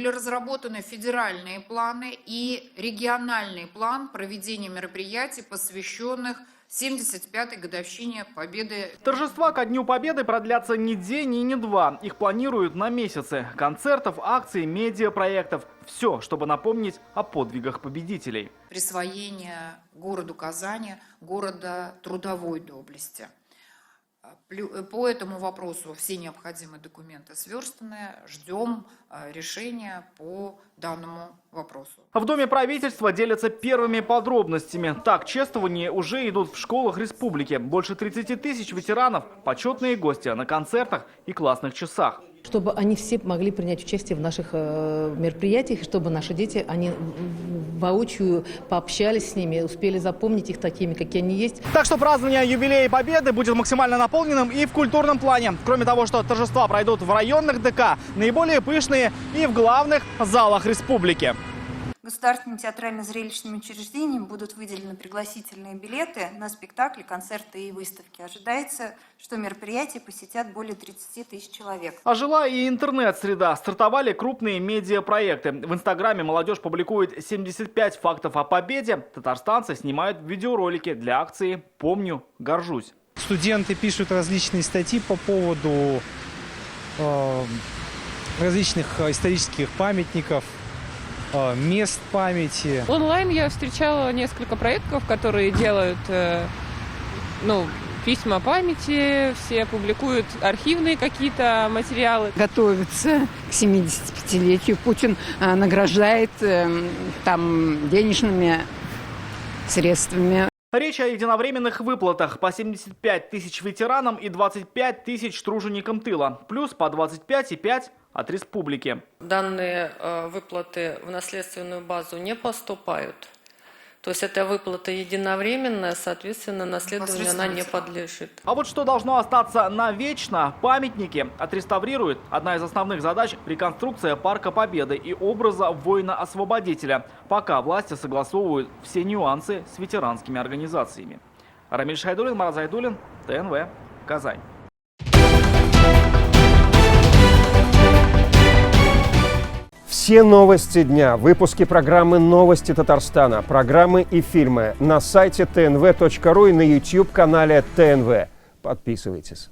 были разработаны федеральные планы и региональный план проведения мероприятий, посвященных 75-й годовщине Победы. Торжества ко Дню Победы продлятся не день и не два. Их планируют на месяцы. Концертов, акций, медиапроектов. Все, чтобы напомнить о подвигах победителей. Присвоение городу Казани города трудовой доблести. По этому вопросу все необходимые документы сверстаны. Ждем решения по данному вопросу. В Доме правительства делятся первыми подробностями. Так, чествования уже идут в школах республики. Больше 30 тысяч ветеранов – почетные гости на концертах и классных часах. Чтобы они все могли принять участие в наших мероприятиях, чтобы наши дети, они воочию пообщались с ними, успели запомнить их такими, какие они есть. Так что празднование юбилея Победы будет максимально наполненным и в культурном плане. Кроме того, что торжества пройдут в районных ДК, наиболее пышные и в главных залах республики. Государственным театрально-зрелищным учреждениям будут выделены пригласительные билеты на спектакли, концерты и выставки. Ожидается, что мероприятия посетят более 30 тысяч человек. Ожила и интернет-среда. Стартовали крупные медиапроекты. В Инстаграме молодежь публикует 75 фактов о победе. Татарстанцы снимают видеоролики для акции «Помню, горжусь». Студенты пишут различные статьи по поводу различных исторических памятников, мест памяти. Онлайн я встречала несколько проектов, которые делают письма памяти, все публикуют архивные какие-то материалы. Готовится к 75-летию. Путин награждает денежными средствами. Речь о единовременных выплатах по 75 тысяч ветеранам и 25 тысяч труженикам тыла. Плюс по 25,5 от республики. Данные выплаты в наследственную базу не поступают. То есть эта выплата единовременная, соответственно, наследованию она не подлежит. А вот что должно остаться навечно – памятники отреставрируют. Одна из основных задач – реконструкция Парка Победы и образа воина-освободителя. Пока власти согласовывают все нюансы с ветеранскими организациями. Рамиль Шайдуллин, Марат Зайдуллин, ТНВ, Казань. Все новости дня, выпуски программы «Новости Татарстана», программы и фильмы на сайте tnv.ru и на YouTube-канале ТНВ. Подписывайтесь.